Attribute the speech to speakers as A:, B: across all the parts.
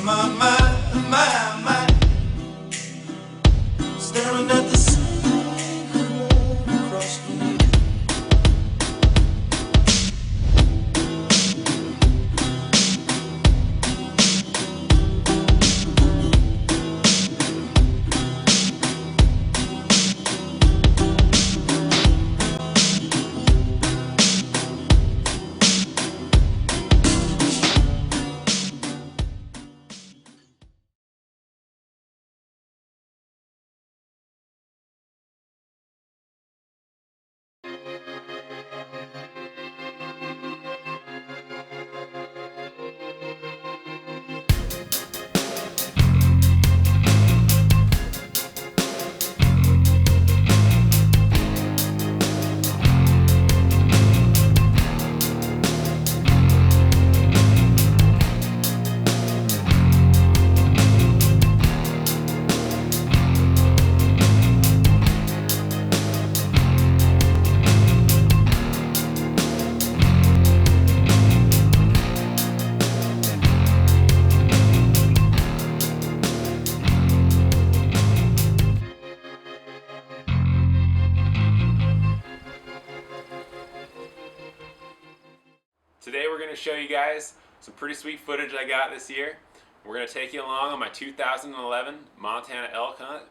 A: my, staring at the sea across the way.
B: Today we're going to show you guys some pretty sweet footage I got this year. We're going to take you along on my 2011 Montana elk hunt.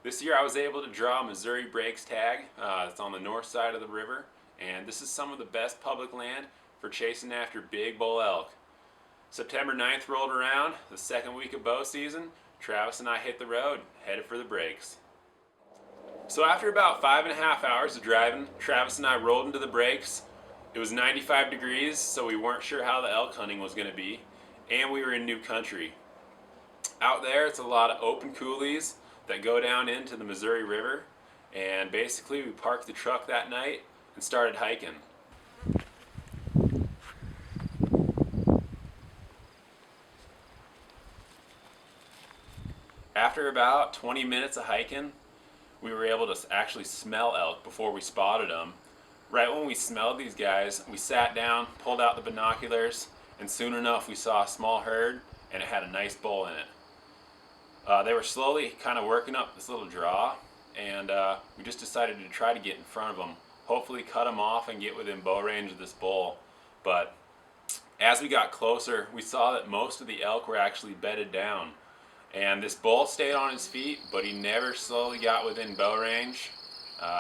B: This year I was able to draw a Missouri Breaks tag. It's on the north side of the river, and this is some of the best public land for chasing after big bull elk. September 9th rolled around, the second week of bow season. Travis and I hit the road, headed for the breaks. So after about 5.5 hours of driving, Travis and I rolled into the breaks. It was 95 degrees, so we weren't sure how the elk hunting was going to be, and we were in new country. Out there, it's a lot of open coulees that go down into the Missouri River, and basically we parked the truck that night and started hiking. After about 20 minutes of hiking, we were able to actually smell elk before we spotted them. Right when we smelled these guys, we sat down, pulled out the binoculars, and soon enough we saw a small herd, and it had a nice bull in it. They were slowly kind of working up this little draw, and we just decided to try to get in front of them, hopefully cut them off and get within bow range of this bull. But as we got closer, we saw that most of the elk were actually bedded down, and this bull stayed on his feet, but he never slowly got within bow range.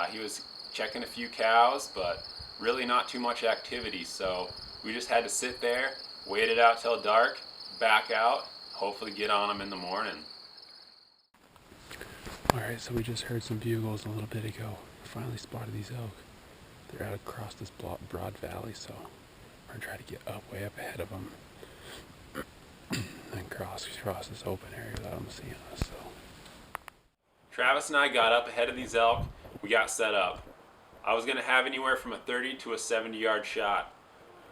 B: He was checking a few cows, but really not too much activity, so we just had to sit there, wait it out till dark, back out, hopefully get on them in the morning.
C: Alright, so we just heard some bugles a little bit ago. Finally spotted these elk. They're out across this broad valley, so we're gonna try to get up, way up ahead of them, and cross this open area without them seeing us. So
B: Travis and I got up ahead of these elk. We got set up. I was going to have anywhere from a 30 to a 70 yard shot.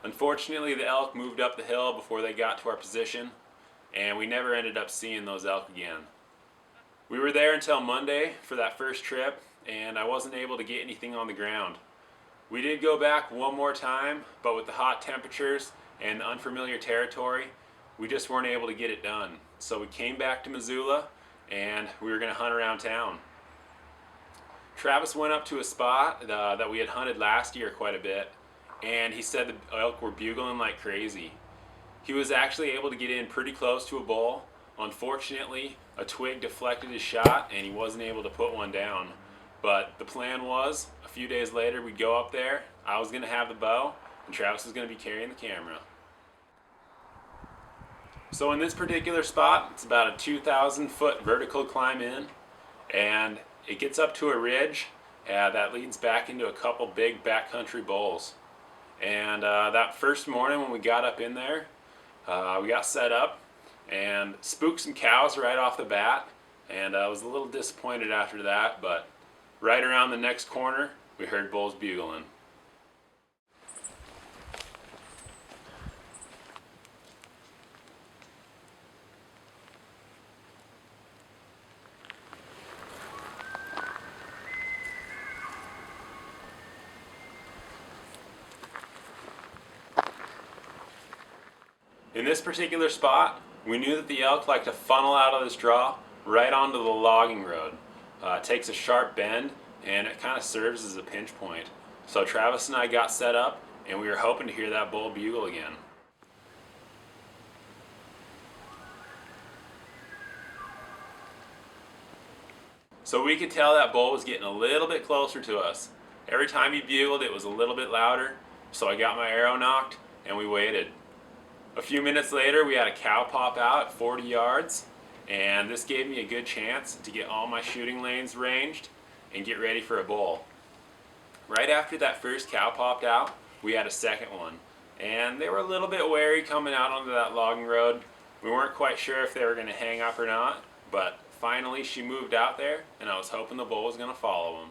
B: Unfortunately, the elk moved up the hill before they got to our position, and we never ended up seeing those elk again. We were there until Monday for that first trip, and I wasn't able to get anything on the ground. We did go back one more time, but with the hot temperatures and the unfamiliar territory, we just weren't able to get it done. So we came back to Missoula, and we were going to hunt around town. Travis went up to a spot that we had hunted last year quite a bit, and he said the elk were bugling like crazy. He was actually able to get in pretty close to a bull. Unfortunately, a twig deflected his shot and he wasn't able to put one down. But the plan was, a few days later we'd go up there, I was going to have the bow, and Travis was going to be carrying the camera. So in this particular spot, it's about a 2,000 foot vertical climb in, and it gets up to a ridge that leads back into a couple big backcountry bowls. And that first morning when we got up in there, we got set up and spooked some cows right off the bat, and I was a little disappointed after that, but right around the next corner we heard bulls bugling. In this particular spot, We knew that the elk like to funnel out of this draw right onto the logging road. It takes a sharp bend and it kind of serves as a pinch point. So Travis and I got set up and we were hoping to hear that bull bugle again. So we could tell that bull was getting a little bit closer to us. Every time he bugled, it was a little bit louder. So I got my arrow knocked and we waited. A few minutes later, we had a cow pop out at 40 yards, and this gave me a good chance to get all my shooting lanes ranged and get ready for a bull. Right after that first cow popped out, we had a second one, and they were a little bit wary coming out onto that logging road. We weren't quite sure if they were going to hang up or not, but finally she moved out there, and I was hoping the bull was going to follow him.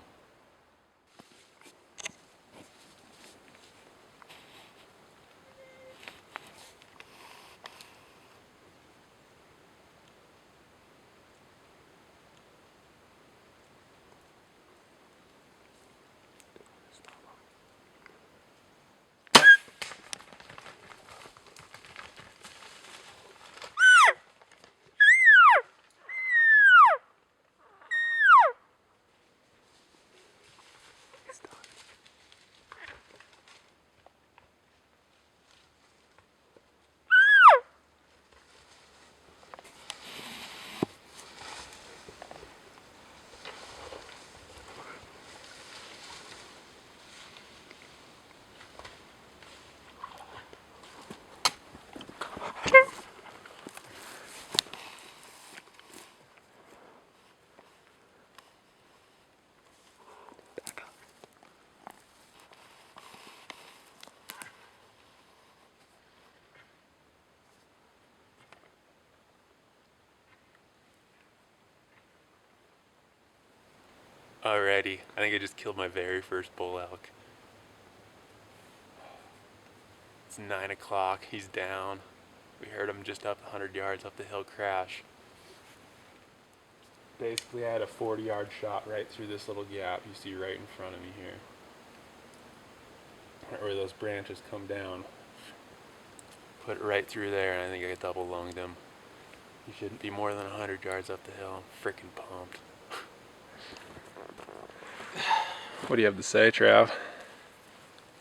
B: Alrighty, I think I just killed my very first bull elk. It's 9 o'clock, he's down. We heard him just up 100 yards up the hill crash. Basically I had a 40-yard shot right through this little gap you see right in front of me here. Right where those branches come down. Put it right through there and I think I double lunged him. He shouldn't be more than 100 yards up the hill. I'm freaking pumped. What do you have to say, Trav?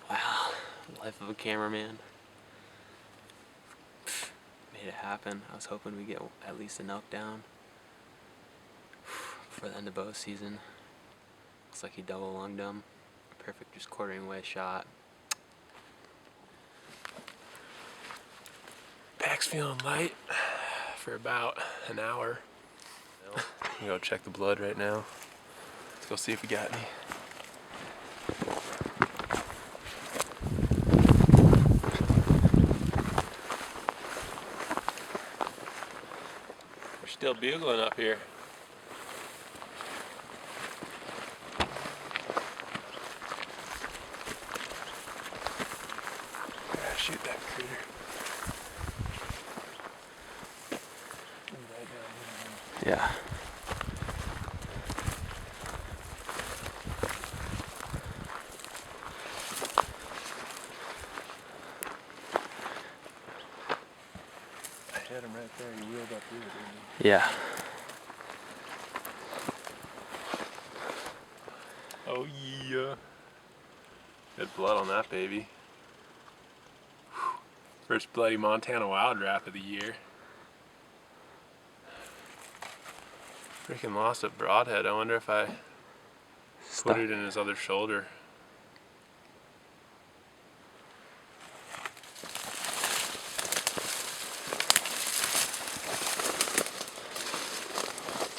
D: Wow, life of a cameraman. Made it happen. I was hoping we'd get at least an elk down before the end of bow season. Looks like he double lunged him. Perfect, just quartering away shot.
B: Back's feeling light for about an hour. I'm gonna go check the blood right now. Let's go see if we got any. We're still bugling up here. Gotta shoot that critter.
D: Yeah.
B: I hit him right there. He wheeled up here, didn't he?
D: Yeah.
B: Oh yeah. Good blood on that baby. First bloody Montana wild wrap of the year. Freaking lost a broadhead. I wonder if I put it in his other shoulder.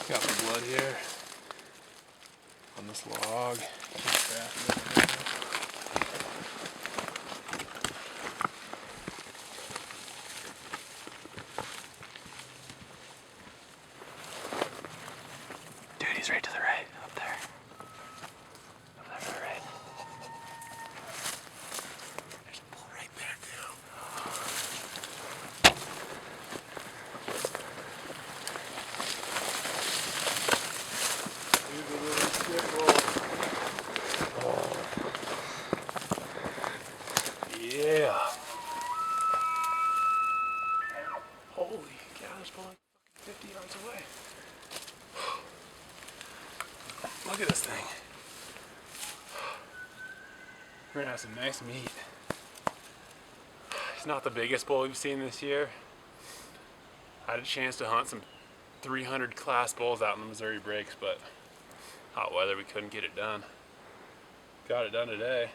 B: Got the blood here on this log.
D: Dude, he's right to the right, up there. Up there to the right.
B: There's a bull right there too. Yeah.
C: Holy cow, there's one like fucking 50 yards away. Look at this thing. We're gonna have some nice meat. He's not the biggest bull we've seen this year. I had a chance to hunt some 300 class bulls out in the Missouri breaks, but hot weather, we couldn't get it done. Got it done today.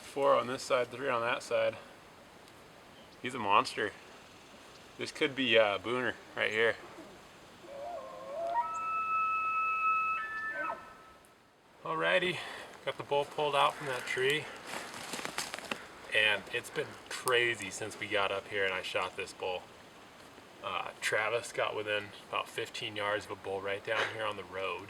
C: 4 on this side, 3 on that side. He's a monster. This could be Booner right here. Alrighty, got the bull pulled out from that tree. And it's been crazy since we got up here and I shot this bull. Travis got within about 15 yards of a bull right down here on the road.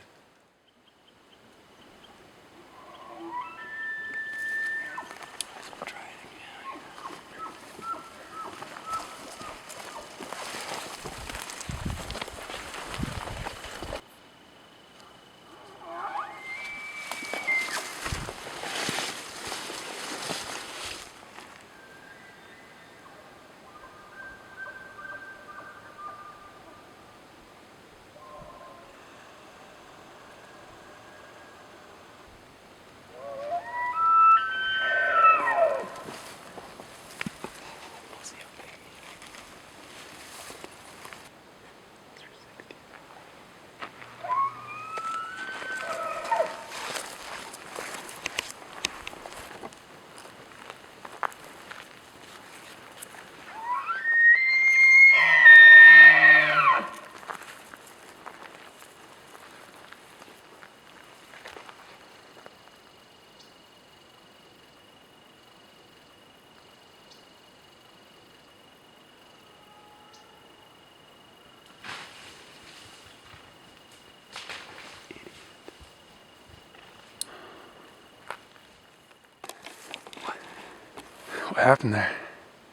C: What happened there?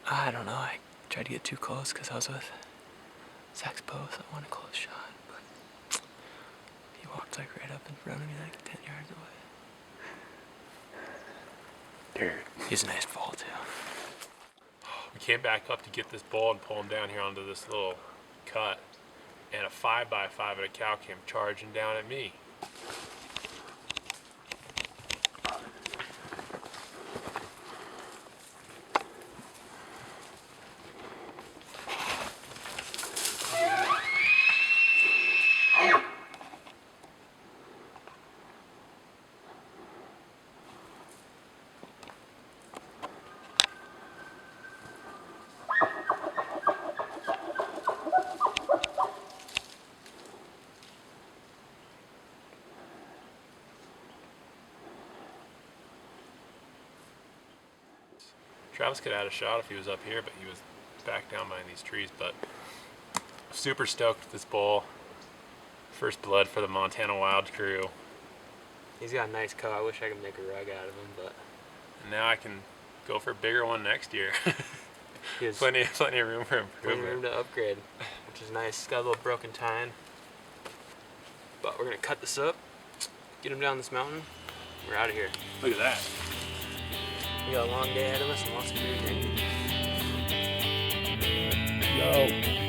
D: I don't know. I tried to get too close because I was with Zack's bow, so I wanted a close shot. But he walked like right up in front of me, like 10 yards away.
C: Dude.
D: He's a nice bull too.
C: We came back up to get this bull and pull him down here onto this little cut. And a 5x5 at a cow came charging down at me. Travis could have had a shot if he was up here, but he was back down behind these trees. But super stoked with this bull. First blood for the Montana Wild crew.
D: He's got a nice coat. I wish I could make a rug out of him, but
C: And now I can go for a bigger one next year.
D: he has
C: plenty of room for
D: plenty of room
C: improvement.
D: to upgrade, which is nice. He's got a little broken tine. But we're gonna cut this up, get him down this mountain. We're out of here.
C: Look at that.
D: We got a long day ahead of us and lots to do.
C: Yo.